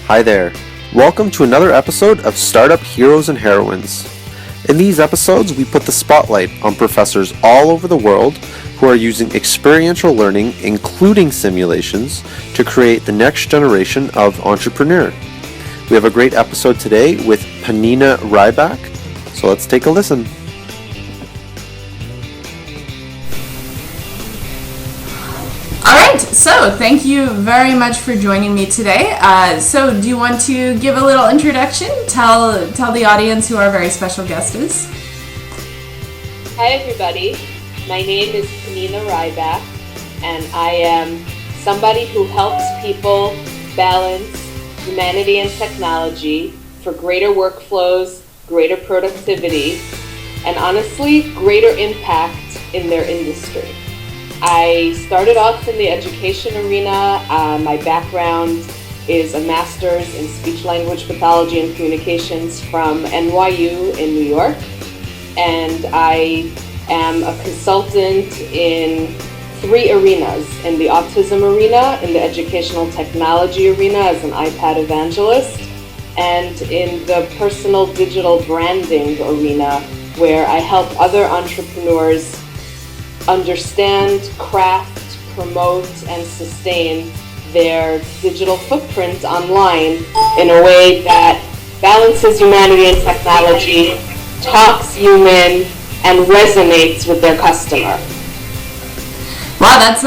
Hi there. Welcome to another episode of Startup Heroes and Heroines. In these episodes, we put the spotlight on professors all over the world who are using experiential learning, including simulations, to create the next generation of entrepreneur. We have a great episode today with Penina Rybak, so let's take a listen. So thank you very much for joining me today. So do you want to give a little introduction? Tell the audience who our very special guest is. Hi everybody, my name is Penina Rybak, and I am somebody who helps people balance humanity and technology for greater workflows, greater productivity, and honestly, greater impact in their industry. I started off in the education arena. My background is a master's in speech-language pathology and communications from NYU in New York. And I am a consultant in 3 arenas: in the autism arena, in the educational technology arena as an iPad evangelist, and in the personal digital branding arena, where I help other entrepreneurs understand, craft, promote, and sustain their digital footprint online in a way that balances humanity and technology, talks human, and resonates with their customer. Wow, that's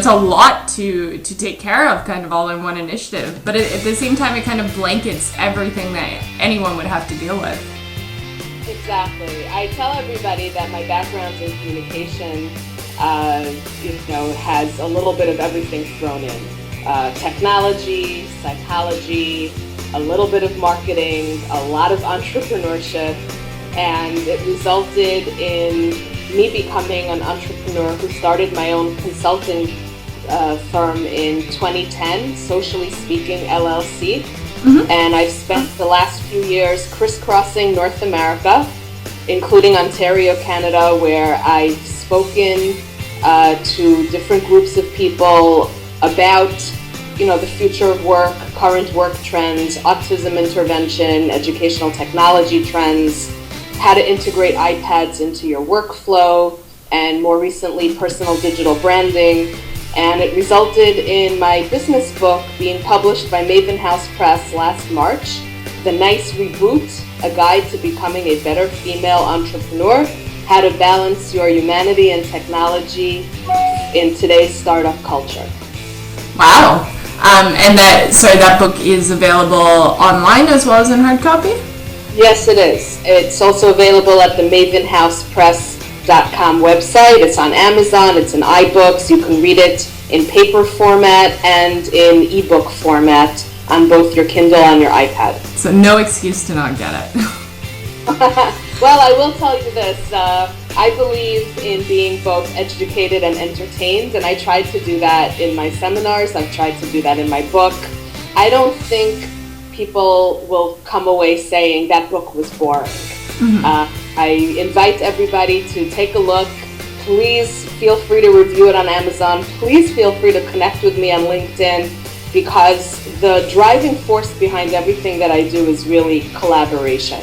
a lot to take care of, kind of all in one initiative. But at the same time, it kind of blankets everything that anyone would have to deal with. Exactly. I tell everybody that my background in communication, has a little bit of everything thrown in. Technology, psychology, a little bit of marketing, a lot of entrepreneurship, and it resulted in me becoming an entrepreneur who started my own consulting firm in 2010, Socially Speaking LLC. Mm-hmm. And I've spent the last few years crisscrossing North America, including Ontario, Canada, where I've spoken to different groups of people about, the future of work, current work trends, autism intervention, educational technology trends, how to integrate iPads into your workflow, and more recently, personal digital branding. And it resulted in my business book being published by Maven House Press last March, The Nice Reboot, a guide to becoming a better female entrepreneur, how to balance your humanity and technology in today's startup culture. Wow. And that book is available online as well as in hard copy? Yes, it is. It's also available at the MavenHousePress.com website. It's on Amazon, it's in iBooks. You can read it in paper format and in ebook format on both your Kindle and your iPad. So no excuse to not get it. Well, I will tell you this. I believe in being both educated and entertained, and I tried to do that in my seminars. I've tried to do that in my book. I don't think people will come away saying that book was boring. Mm-hmm. I invite everybody to take a look. Please feel free to review it on Amazon. Please feel free to connect with me on LinkedIn, because the driving force behind everything that I do is really collaboration.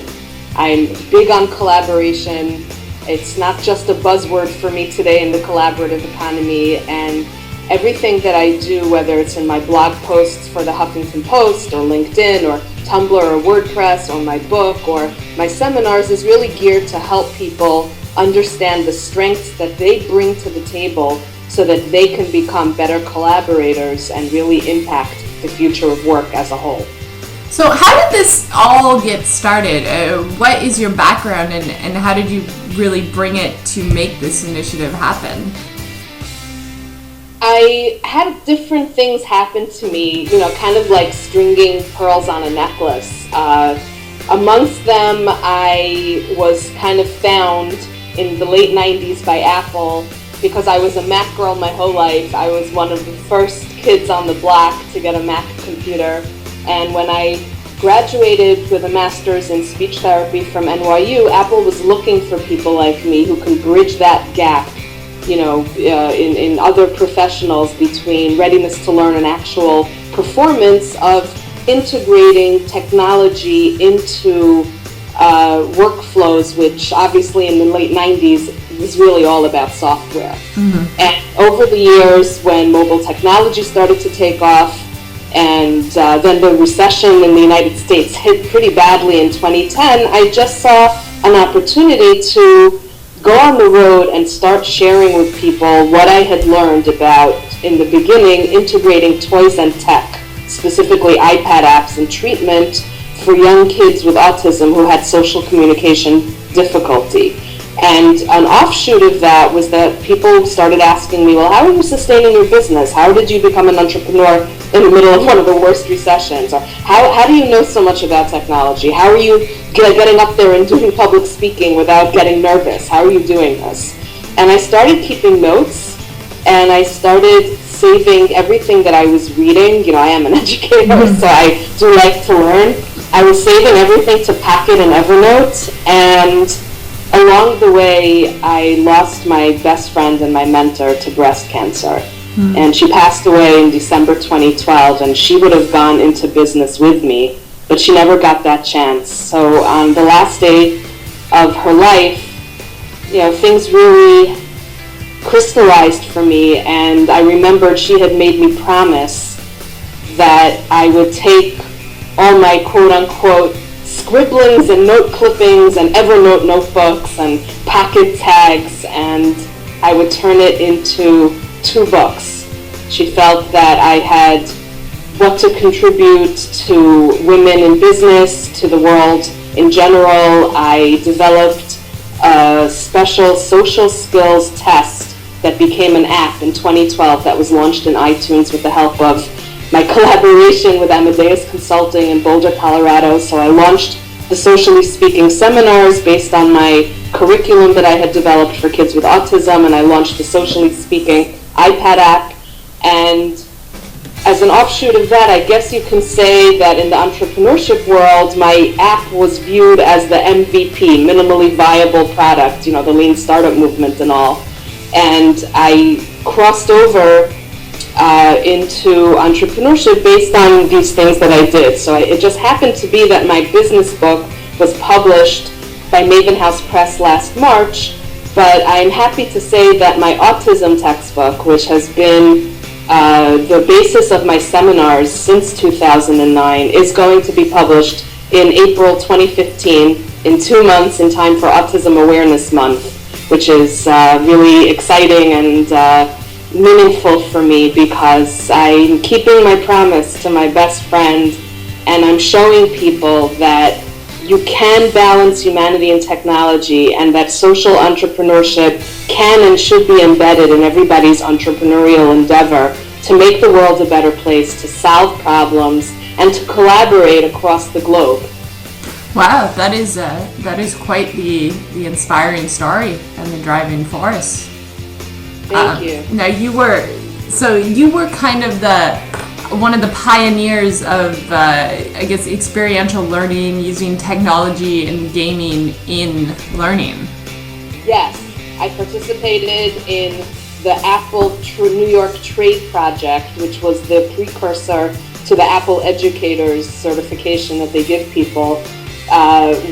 I'm big on collaboration. It's not just a buzzword for me today in the collaborative economy, and everything that I do, whether it's in my blog posts for the Huffington Post or LinkedIn or Tumblr or WordPress or my book or my seminars, is really geared to help people understand the strengths that they bring to the table so that they can become better collaborators and really impact the future of work as a whole. So how did this all get started? What is your background, and how did you really bring it to make this initiative happen? I had different things happen to me, kind of like stringing pearls on a necklace. Amongst them, I was kind of found in the late 90s by Apple because I was a Mac girl my whole life. I was one of the first kids on the block to get a Mac computer. And when I graduated with a master's in speech therapy from NYU, Apple was looking for people like me who can bridge that gap, in other professionals between readiness to learn and actual performance of integrating technology into workflows, which obviously in the late 90s was really all about software. Mm-hmm. And over the years, when mobile technology started to take off, and then the recession in the United States hit pretty badly in 2010, I just saw an opportunity to go on the road and start sharing with people what I had learned about, in the beginning, integrating toys and tech, specifically iPad apps and treatment for young kids with autism who had social communication difficulty. And an offshoot of that was that people started asking me, well, how are you sustaining your business? How did you become an entrepreneur in the middle of one of the worst recessions? Or how do you know so much about technology? How are you getting up there and doing public speaking without getting nervous? How are you doing this? And I started keeping notes, and I started saving everything that I was reading. You know, I am an educator, so I do like to learn. I was saving everything to Packet and Evernote, and along the way, I lost my best friend and my mentor to breast cancer. And she passed away in December 2012, and she would have gone into business with me, but she never got that chance. So on the last day of her life, you know, things really crystallized for me, and I remembered she had made me promise that I would take all my quote-unquote scribblings and note clippings and Evernote notebooks and pocket tags, and I would turn it into 2 books. She felt that I had what to contribute to women in business, to the world in general. I developed a special social skills test that became an app in 2012 that was launched in iTunes with the help of my collaboration with Amadeus Consulting in Boulder, Colorado. So I launched the Socially Speaking seminars based on my curriculum that I had developed for kids with autism, and I launched the Socially Speaking iPad app. And as an offshoot of that, I guess you can say that in the entrepreneurship world, my app was viewed as the MVP, minimally viable product, you know, the lean startup movement and all. And I crossed over into entrepreneurship based on these things that I did. So it just happened to be that my business book was published by Maven House Press last March, but I'm happy to say that my autism textbook, which has been the basis of my seminars since 2009, is going to be published in April 2015, in 2 months, in time for Autism Awareness Month, which is really exciting and meaningful for me, because I'm keeping my promise to my best friend, and I'm showing people that you can balance humanity and technology, and that social entrepreneurship can and should be embedded in everybody's entrepreneurial endeavor to make the world a better place, to solve problems, and to collaborate across the globe. Wow, that is quite the inspiring story and the driving force. Thank you. Now you were kind of one of the pioneers of I guess experiential learning, using technology and gaming in learning. Yes, I participated in the Apple New York Trade Project, which was the precursor to the Apple Educators certification that they give people,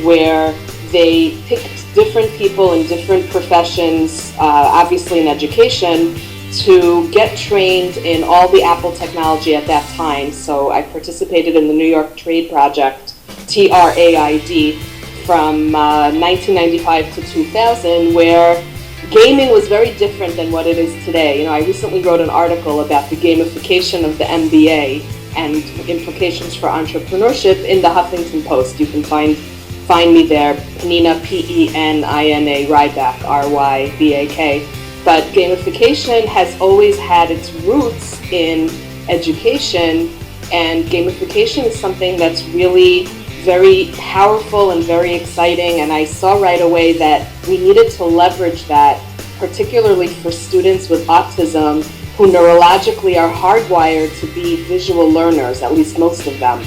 where they picked different people in different professions, obviously in education, to get trained in all the Apple technology at that time. So I participated in the New York Trade Project, TRAID, from 1995 to 2000, where gaming was very different than what it is today. You know, I recently wrote an article about the gamification of the MBA and implications for entrepreneurship in the Huffington Post. You can find me there, Penina, P-E-N-I-N-A, Rybak, R-Y-B-A-K. But gamification has always had its roots in education, and gamification is something that's really very powerful and very exciting, and I saw right away that we needed to leverage that, particularly for students with autism who neurologically are hardwired to be visual learners, at least most of them.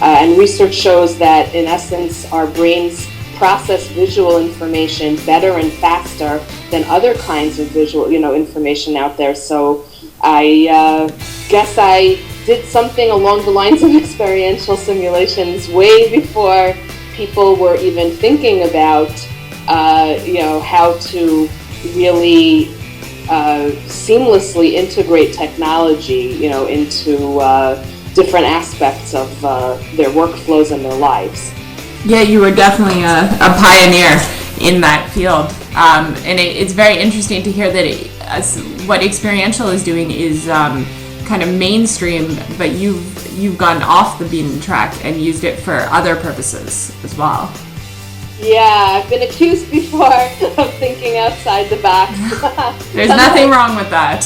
And research shows that, in essence, our brains process visual information better and faster than other kinds of visual, information out there. So I guess I did something along the lines of experiential simulations way before people were even thinking about, how to really seamlessly integrate technology, into different aspects of their workflows and their lives. Yeah, you were definitely a pioneer in that field. And it's very interesting to hear that what experiential is doing is kind of mainstream, but you've gone off the beaten track and used it for other purposes as well. Yeah, I've been accused before of thinking outside the box. There's nothing wrong with that.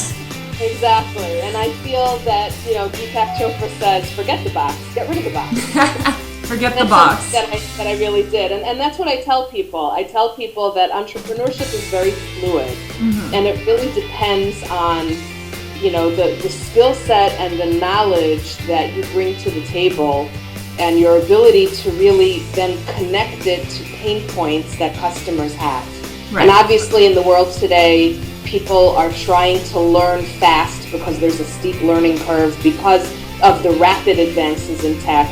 Exactly, and I feel that, Deepak Chopra says, forget the box, get rid of the box. Forget the box. That I really did, and that's what I tell people. I tell people that entrepreneurship is very fluid, and it really depends on, the skill set and the knowledge that you bring to the table, and your ability to really then connect it to pain points that customers have. Right. And obviously in the world today, people are trying to learn fast because there's a steep learning curve because of the rapid advances in tech.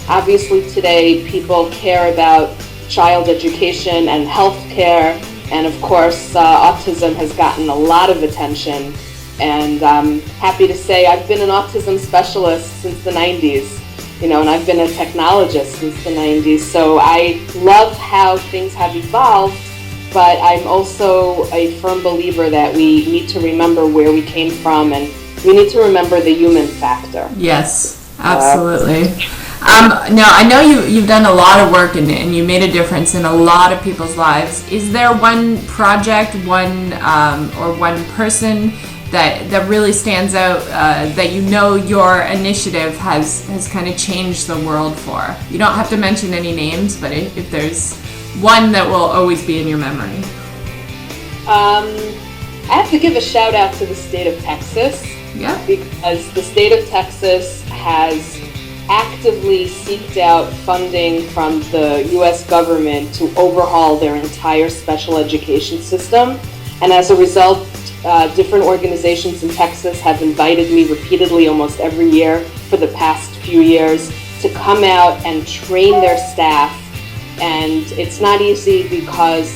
Obviously today, people care about child education and health care, and of course, autism has gotten a lot of attention. And I'm happy to say I've been an autism specialist since the 90s, and I've been a technologist since the 90s. So I love how things have evolved, but I'm also a firm believer that we need to remember where we came from, and we need to remember the human factor. Yes, absolutely. Now, I know you've done a lot of work and you made a difference in a lot of people's lives. Is there one project, one person that really stands out that your initiative has kind of changed the world for? You don't have to mention any names, but if there's one that will always be in your memory. I have to give a shout out to the state of Texas. Yeah. Because the state of Texas has actively seeked out funding from the U.S. government to overhaul their entire special education system. And as a result, different organizations in Texas have invited me repeatedly almost every year for the past few years to come out and train their staff. And it's not easy because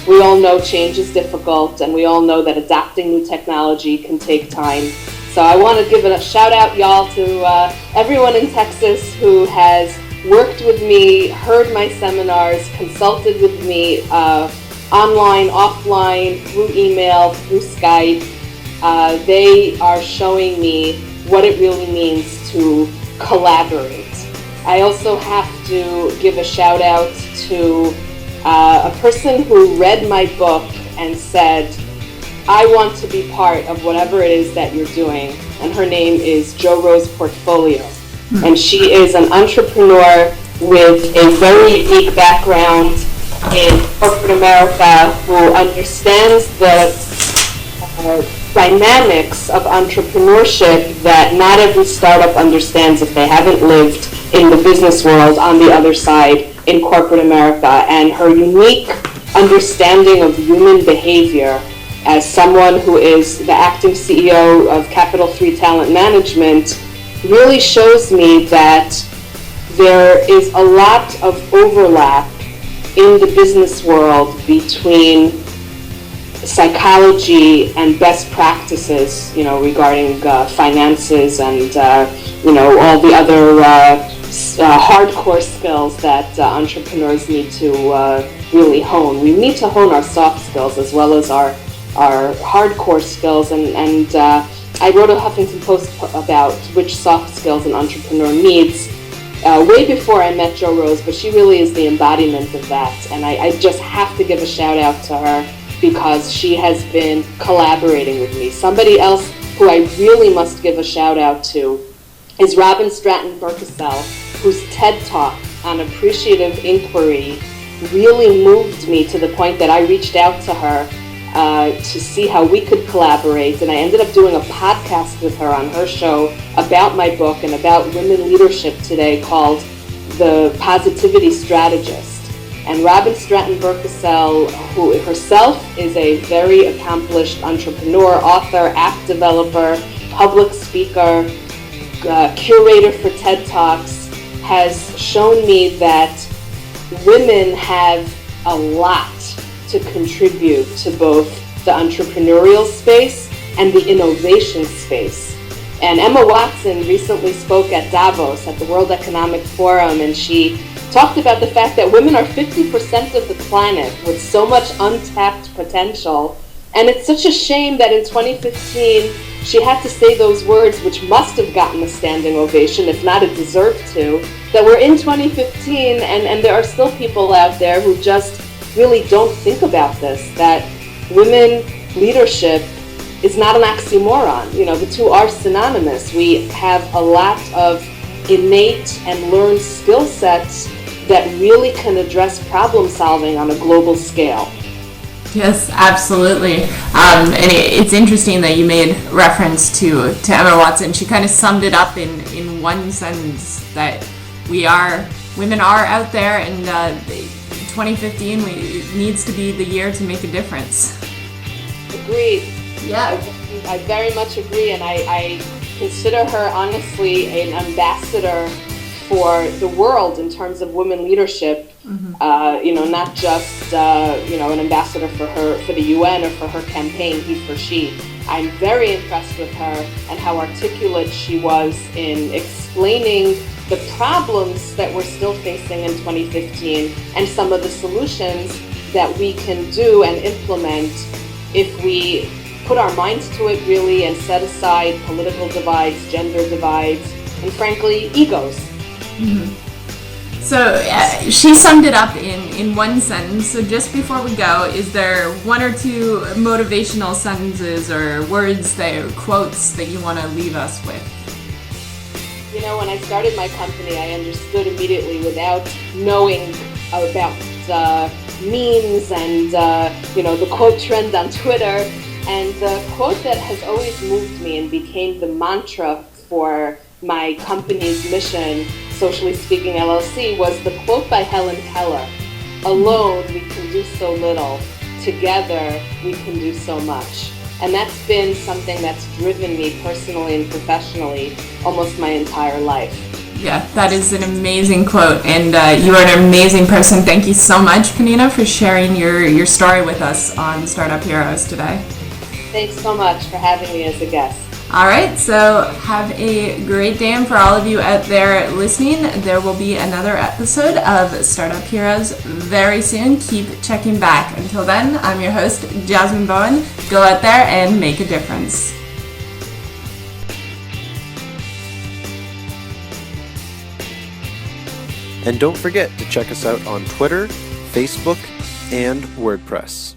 we all know change is difficult, and we all know that adopting new technology can take time. So I want to give a shout out, y'all, to everyone in Texas who has worked with me, heard my seminars, consulted with me online, offline, through email, through Skype. They are showing me what it really means to collaborate. I also have to give a shout out to a person who read my book and said, I want to be part of whatever it is that you're doing. And her name is Jo Rose Portfolio. And she is an entrepreneur with a very unique background in corporate America who understands the dynamics of entrepreneurship that not every startup understands if they haven't lived in the business world on the other side in corporate America. And her unique understanding of human behavior as someone who is the acting CEO of Capital 3 Talent Management really shows me that there is a lot of overlap in the business world between psychology and best practices, regarding finances and, all the other hardcore skills that entrepreneurs need to really hone. We need to hone our soft skills as well as our hardcore skills, and I wrote a Huffington Post about which soft skills an entrepreneur needs way before I met Jo Rose, but she really is the embodiment of that, and I just have to give a shout out to her because she has been collaborating with me. Somebody else who I really must give a shout out to is Robin Stratton Burkesell, whose TED Talk on appreciative inquiry really moved me to the point that I reached out to her to see how we could collaborate, and I ended up doing a podcast with her on her show about my book and about women leadership today called The Positivity Strategist. And Robin Stratton Burkesell, who herself is a very accomplished entrepreneur, author, app developer, public speaker, curator for TED Talks, has shown me that women have a lot to contribute to both the entrepreneurial space and the innovation space. And Emma Watson recently spoke at Davos at the World Economic Forum, and she talked about the fact that women are 50% of the planet with so much untapped potential. And it's such a shame that in 2015 she had to say those words, which must have gotten a standing ovation, if not it deserved to, that we're in 2015 and there are still people out there who just really don't think about this, that women leadership is not an oxymoron. You know, the two are synonymous. We have a lot of innate and learned skill sets that really can address problem solving on a global scale. Yes, absolutely. And it's interesting that you made reference to Emma Watson. She kind of summed it up in one sentence, that women are out there, and 2015 needs to be the year to make a difference. Agreed. Yeah. I very much agree, and I consider her honestly an ambassador for the world in terms of women leadership. Not just an ambassador for the UN or for her campaign, he for she. I'm very impressed with her and how articulate she was in explaining the problems that we're still facing in 2015 and some of the solutions that we can do and implement if we put our minds to it really and set aside political divides, gender divides, and frankly, egos. So she summed it up in one sentence. So just before we go, is there one or two motivational sentences or words, quotes that you want to leave us with? You know, when I started my company, I understood immediately without knowing about memes and the quote trend on Twitter. And the quote that has always moved me and became the mantra for my company's mission, Socially Speaking LLC, was the quote by Helen Keller: "Alone we can do so little, together we can do so much." And that's been something that's driven me personally and professionally almost my entire life. Yeah, that is an amazing quote, and you are an amazing person. Thank you so much, Penina, for sharing your story with us on Startup Heroes today. Thanks so much for having me as a guest. All right, so have a great day, and for all of you out there listening, there will be another episode of Startup Heroes very soon. Keep checking back. Until then, I'm your host, Jasmine Bowen. Go out there and make a difference. And don't forget to check us out on Twitter, Facebook, and WordPress.